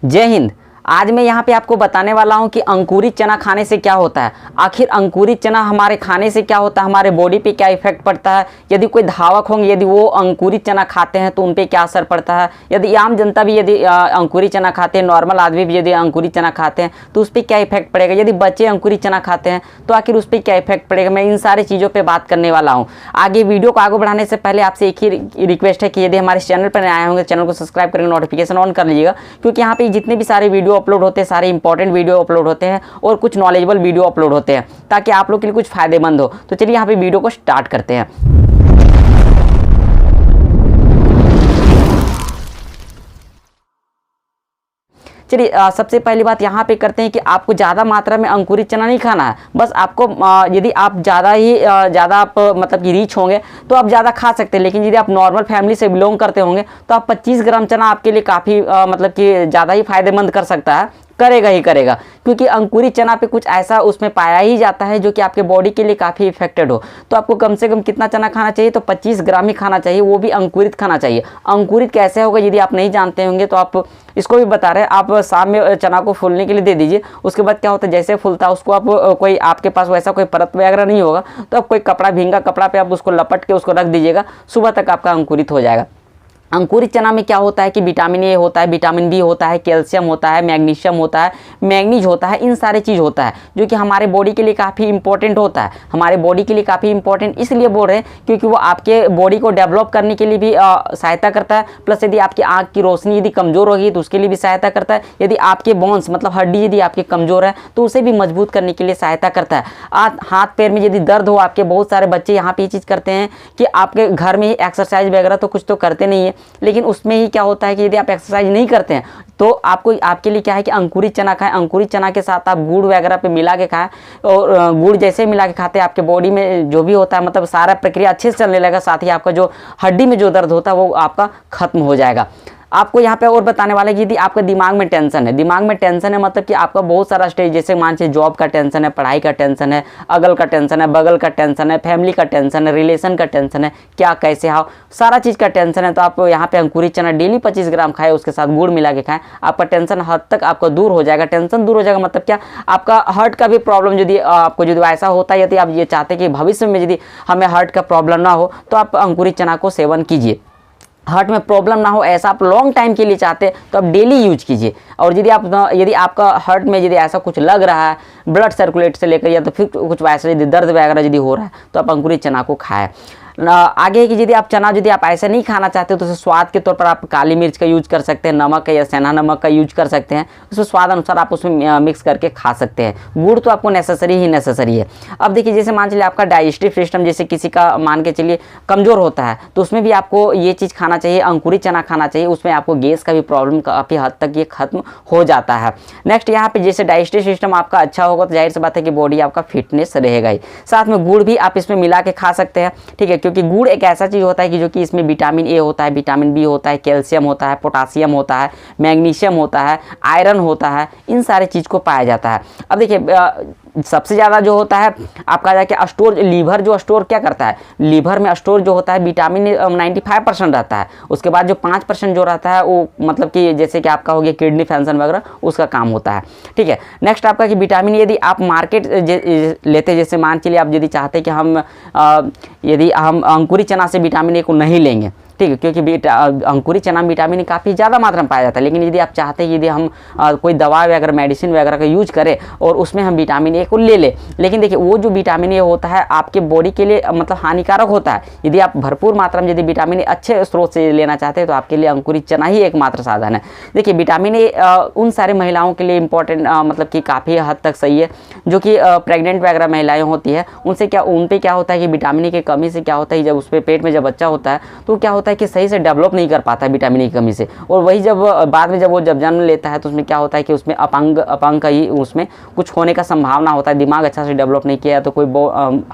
जय हिंद। आज मैं यहाँ पे आपको बताने वाला हूँ कि अंकुरित चना खाने से क्या होता है। आखिर अंकुरित चना हमारे खाने से क्या होता है, हमारे बॉडी पे क्या इफेक्ट पड़ता है। यदि कोई धावक होंगे, यदि वो अंकुरित चना खाते हैं तो उन पे क्या असर पड़ता है। यदि आम जनता भी यदि अंकुरित चना खाते हैं, नॉर्मल आदमी भी यदि अंकुरित चना खाते हैं तो उस पर क्या इफेक्ट पड़ेगा। यदि बच्चे अंकुरित चना खाते हैं तो आखिर उस पर क्या इफेक्ट पड़ेगा। मैं इन सारी चीज़ों पर बात करने वाला हूँ। आगे वीडियो को आगे बढ़ाने से पहले आपसे एक ही रिक्वेस्ट है कि यदि हमारे चैनल पर आए होंगे, चैनल को सब्सक्राइब करके नोटिफिकेशन ऑन कर लीजिएगा, क्योंकि यहाँ पे जितने भी सारे वीडियो अपलोड होते हैं, सारे इंपॉर्टेंट वीडियो अपलोड होते हैं और कुछ नॉलेजेबल वीडियो अपलोड होते हैं, ताकि आप लोग के लिए कुछ फायदेमंद हो। तो चलिए यहाँ पे वीडियो को स्टार्ट करते हैं। चलिए सबसे पहली बात यहाँ पे करते हैं कि आपको ज़्यादा मात्रा में अंकुरित चना नहीं खाना है। बस आपको यदि आप ज़्यादा आप मतलब कि रीच होंगे तो आप ज़्यादा खा सकते हैं, लेकिन यदि आप नॉर्मल फैमिली से बिलोंग करते होंगे तो आप 25 ग्राम चना आपके लिए काफ़ी मतलब कि ज़्यादा ही फायदेमंद कर सकता है, करेगा ही करेगा। क्योंकि अंकुरित चना पे कुछ ऐसा उसमें पाया ही जाता है जो कि आपके बॉडी के लिए काफ़ी इफेक्टेड हो। तो आपको कम से कम कितना चना खाना चाहिए, तो 25 ग्राम ही खाना चाहिए, वो भी अंकुरित खाना चाहिए। अंकुरित कैसे होगा यदि आप नहीं जानते होंगे तो आप इसको भी बता रहे हैं। आप शाम में चना को फूलने के लिए दे दीजिए। उसके बाद क्या होता है, जैसे फूलता है उसको आप कोई आपके पास वैसा कोई परत वगैरह नहीं होगा तो आप कोई कपड़ा, भींगा कपड़ा पे आप उसको लपट के उसको रख दीजिएगा, सुबह तक आपका अंकुरित हो जाएगा। अंकुरित चना में क्या होता है कि विटामिन ए होता है, विटामिन बी होता है, कैल्शियम होता है, मैग्नीशियम होता है, मैग्नीज होता है, इन सारे चीज़ होता है जो कि हमारे बॉडी के लिए काफ़ी इंपॉर्टेंट होता है। हमारे बॉडी के लिए काफ़ी इंपॉर्टेंट इसलिए बोल रहे हैं क्योंकि वो आपके बॉडी को डेवलप करने के लिए भी सहायता करता है। प्लस यदि आपकी आँख की रोशनी यदि कमज़ोर होगी तो उसके लिए भी सहायता करता है। यदि आपके बोन्स मतलब हड्डी यदि आपकी कमज़ोर है तो उसे भी मजबूत करने के लिए सहायता करता है। हाथ पैर में यदि दर्द हो, आपके बहुत सारे बच्चे यहाँ पे ये चीज़ करते हैं कि आपके घर में ही एक्सरसाइज वगैरह तो कुछ तो करते नहीं है, लेकिन उसमें ही क्या होता है कि यदि आप एक्सरसाइज नहीं करते हैं तो आपके लिए क्या है कि अंकुरित चना खाएं। अंकुरित चना के साथ आप गुड़ वगैरह पे मिला के खाएं, और गुड़ जैसे मिला के खाते हैं आपके बॉडी में जो भी होता है मतलब सारा प्रक्रिया अच्छे से चलने लगेगा। साथ ही आपका जो हड्डी में जो दर्द होता है वो आपका खत्म हो जाएगा। आपको यहाँ पे और बताने वाले कि यदि आपका दिमाग में टेंशन है, मतलब कि आपका बहुत सारा स्टेज, जैसे मान लीजिए जॉब का टेंशन है, पढ़ाई का टेंशन है, अगल का टेंशन है, बगल का टेंशन है, फैमिली का टेंशन है, रिलेशन का टेंशन है, क्या कैसे हो, सारा चीज़ का टेंशन है, तो आप यहाँ पे अंकुरित चना डेली 25 ग्राम खाएं, उसके साथ गुड़ मिला के खाएं। आपका टेंशन हद तक आपका दूर हो जाएगा। टेंशन दूर हो जाएगा मतलब क्या, आपका हार्ट का भी प्रॉब्लम यदि आपको यदि ऐसा होता है, यदि आप ये चाहते हैं कि भविष्य में यदि हमें हार्ट का प्रॉब्लम ना हो तो आप अंकुरित चना को सेवन कीजिए। हार्ट में प्रॉब्लम ना हो ऐसा आप लॉन्ग टाइम के लिए चाहते हैं तो आप डेली यूज कीजिए। और यदि आपका हार्ट में यदि ऐसा कुछ लग रहा है, ब्लड सर्कुलेट से लेकर या तो फिर कुछ वैसा यदि दर्द वगैरह यदि हो रहा है तो आप अंकुरित चना को खाएं। आगे है कि यदि आप ऐसा नहीं खाना चाहते हो तो स्वाद के तौर पर आप काली मिर्च का यूज कर सकते हैं, नमक का या सेंधा नमक का यूज कर सकते हैं। उसमें स्वाद अनुसार आप उसमें मिक्स करके खा सकते हैं। गुड़ तो आपको नेसेसरी है। अब देखिए जैसे मान चलिए आपका डाइजेस्टिव सिस्टम जैसे किसी का मान के चलिए कमज़ोर होता है तो उसमें भी आपको ये चीज़ खाना चाहिए, अंकुरित चना खाना चाहिए। उसमें आपको गैस का भी प्रॉब्लम काफ़ी हद तक ये खत्म हो जाता है। नेक्स्ट यहाँ पे जैसे डाइजेस्टिव सिस्टम आपका अच्छा होगा तो जाहिर सी बात है कि बॉडी आपका फिटनेस रहेगा ही। साथ में गुड़ भी आप इसमें मिला के खा सकते हैं, ठीक है, क्योंकि गुड़ एक ऐसा चीज़ होता है कि जो कि इसमें विटामिन ए होता है, विटामिन बी होता है, कैल्शियम होता है, पोटासियम होता है, मैग्नीशियम होता है, आयरन होता है, इन सारे चीज़ को पाया जाता है। अब देखिए सबसे ज़्यादा जो होता है आपका जाके स्टोर, लीवर जो स्टोर क्या करता है, लीवर में स्टोर जो होता है विटामिन 95% रहता है। उसके बाद जो 5% जो रहता है वो मतलब कि जैसे कि आपका हो गया किडनी फंक्शन वगैरह, उसका काम होता है, ठीक है। नेक्स्ट आपका कि विटामिन यदि आप मार्केट लेते, जैसे मान चलिए आप यदि चाहते कि यदि हम अंकुरित चना से विटामिन ए को नहीं लेंगे, ठीक है, क्योंकि अंकुरित चना में विटामिन काफ़ी ज़्यादा मात्रा में पाया जाता है। लेकिन यदि आप चाहते हैं यदि हम कोई दवा वगैरह मेडिसिन वगैरह का यूज करें और उसमें हम विटामिन ए को ले लें, लेकिन देखिए वो जो विटामिन ए होता है आपके बॉडी के लिए मतलब हानिकारक होता है। यदि आप भरपूर मात्रा में यदि विटामिन ए अच्छे स्रोत से लेना चाहते हैं तो आपके लिए अंकुरित चना ही एकमात्र साधन है। देखिए विटामिन ए उन सारे महिलाओं के लिए इंपॉर्टेंट मतलब कि काफ़ी हद तक सही है जो कि प्रेग्नेंट वगैरह महिलाएँ होती है। उन पर क्या होता है कि विटामिन ए की कमी से क्या होता है, जब उस पर पेट में जब बच्चा होता है तो क्या होता है कि सही से डेवलप नहीं कर पाता है विटामिन ए की कमी से। और वही जब बाद में जब वो जन्म लेता है तो उसमें क्या होता है कि उसमें अपंग का ही उसमें कुछ होने का संभावना होता है। दिमाग अच्छा से डेवलप नहीं किया तो कोई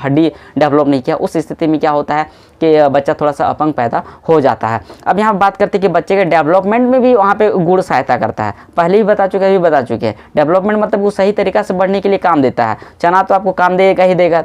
हड्डी डेवलप नहीं किया, उस स्थिति में क्या होता है कि बच्चा थोड़ा सा अपंग पैदा हो जाता है। अब यहाँ बात करते हैं कि बच्चे के डेवलपमेंट में भी वहाँ पे गुड़ सहायता करता है। पहले भी बता चुके हैं डेवलपमेंट मतलब वो सही तरीका से बढ़ने के लिए काम देता है। चना तो आपको काम देगा ही देगा।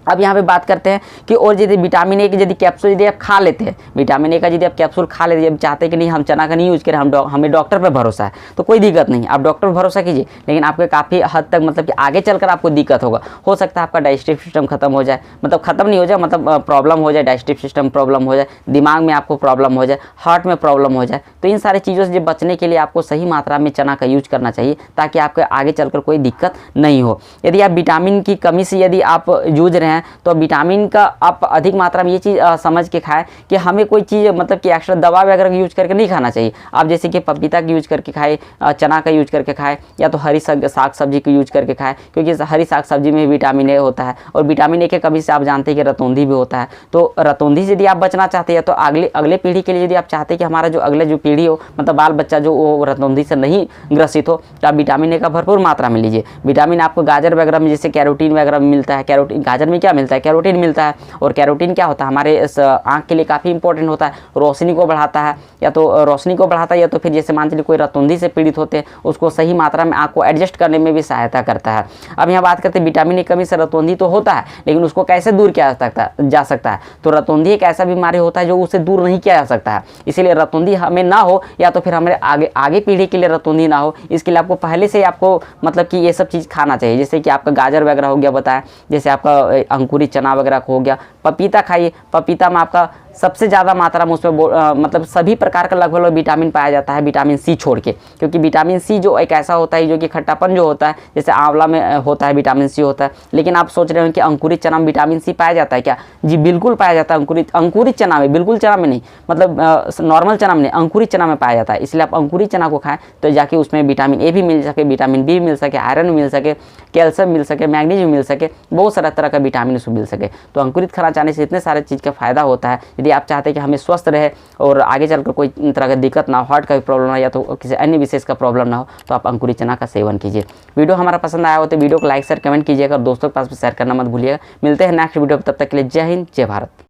अब यहाँ पे बात करते हैं कि और यदि विटामिन ए की यदि कैप्सूल यदि आप खा लेते हैं, विटामिन ए का यदि आप कैप्सूल खा लेते हैं, चाहते हैं कि नहीं हम चना का नहीं यूज़ करें, हमें डॉक्टर पे भरोसा है, तो कोई दिक्कत नहीं, आप डॉक्टर पर भरोसा कीजिए, लेकिन आपके काफ़ी हद तक मतलब कि आगे चलकर आपको दिक्कत होगा। हो सकता है आपका डाइजेस्टिव सिस्टम खत्म हो जाए, मतलब खत्म नहीं हो जाए, मतलब प्रॉब्लम हो जाए, डाइजेस्टिव सिस्टम प्रॉब्लम हो जाए, दिमाग में आपको प्रॉब्लम हो जाए, हार्ट में प्रॉब्लम हो जाए। तो इन सारी चीज़ों से बचने के लिए आपको सही मात्रा में चना का यूज करना चाहिए, ताकि आपके आगे चलकर कोई दिक्कत नहीं हो। यदि आप विटामिन की कमी से यदि आप जूझ रहे हैं, तो विटामिन का आप अधिक मात्रा में ये चीज़ समझ के खाएं कि हमें कोई चीज़ मतलब कि एक्स्ट्रा दवा वगैरह यूज करके नहीं खाना चाहिए। आप जैसे कि पपीता का यूज करके खाए, चना का यूज करके खाए, या तो हरी साग सब्जी को यूज करके खाए, क्योंकि हरी साग सब्जी में विटामिन ए होता है, और विटामिन ए के कमी से आप जानते हैं कि रतौंधी भी होता है। तो रतौंधी से यदि आप बचना चाहते हैं, तो अगले पीढ़ी के लिए यदि आप चाहते हैं कि हमारा जो अगले जो पीढ़ी हो, मतलब बाल बच्चा जो वो रतौंधी से नहीं ग्रसित हो, तो आप विटामिन ए का भरपूर मात्रा में लीजिए। विटामिन आपको गाजर वगैरह में जैसे कैरोटीन वगैरह में मिलता है। कैरोटीन गाजर में क्या मिलता है? कैरोटीन मिलता है। और कैरोटीन क्या होता है? हमारे आँख के लिए काफ़ी इंपॉर्टेंट होता है, रोशनी को बढ़ाता है, या तो रोशनी को बढ़ाता है, या तो फिर जैसे मान चलिए कोई रतौंधी से पीड़ित होते हैं, उसको सही मात्रा में आँख को एडजस्ट करने में भी सहायता करता है। अब यहाँ बात करते हैं विटामिन ए कमी से रतौंधी तो होता है, लेकिन उसको कैसे दूर किया जा सकता है? तो रतौंधी एक ऐसा बीमारी होता है जो उसे दूर नहीं किया जा सकता है। इसीलिए रतौंधी हमें ना हो, या तो फिर हमारे आगे पीढ़ी के लिए रतौंधी ना हो, इसके लिए आपको पहले से आपको मतलब कि ये सब चीज़ खाना चाहिए। जैसे कि आपका गाजर वगैरह हो गया बताया, जैसे आपका अंकुरित चना वगैरह हो गया, पपीता खाइए। पपीता में आपका सबसे ज़्यादा मात्रा में उसमें मतलब सभी प्रकार का लगभग विटामिन पाया जाता है, विटामिन सी छोड़ के, क्योंकि विटामिन सी जो एक ऐसा होता है जो कि खट्टापन जो होता है, जैसे आंवला में होता है विटामिन सी होता है। लेकिन आप सोच रहे हो कि अंकुरित चना में विटामिन सी पाया जाता है क्या? जी बिल्कुल पाया जाता है। अंकुरित चना में, बिल्कुल चना में नहीं, मतलब नॉर्मल चना में नहीं, अंकुरित चना में पाया जाता है। इसलिए आप अंकुरित चना को खाएं, तो जाके उसमें विटामिन ए भी मिल सके, विटामिन बी मिल सके, आयरन मिल सके, कैल्शियम मिल सके, मैग्नीशियम मिल सके, बहुत सारा तरह का विटामिन उसमें मिल सके। तो अंकुरित खाना खाने से इतने सारे चीज़ का फायदा होता है। यदि आप चाहते हैं कि हमें स्वस्थ रहे और आगे चलकर कोई तरह का दिक्कत ना हो, हार्ट का भी प्रॉब्लम ना, या तो किसी अन्य विशेष का प्रॉब्लम ना हो, तो आप अंकुरित चना का सेवन कीजिए। वीडियो हमारा पसंद आया हो तो वीडियो को लाइक शेयर कमेंट कीजिएगा, और दोस्तों के पास भी शेयर करना मत भूलिएगा। मिलते हैं नेक्स्ट वीडियो, तब तक के लिए जय हिंद, जय भारत।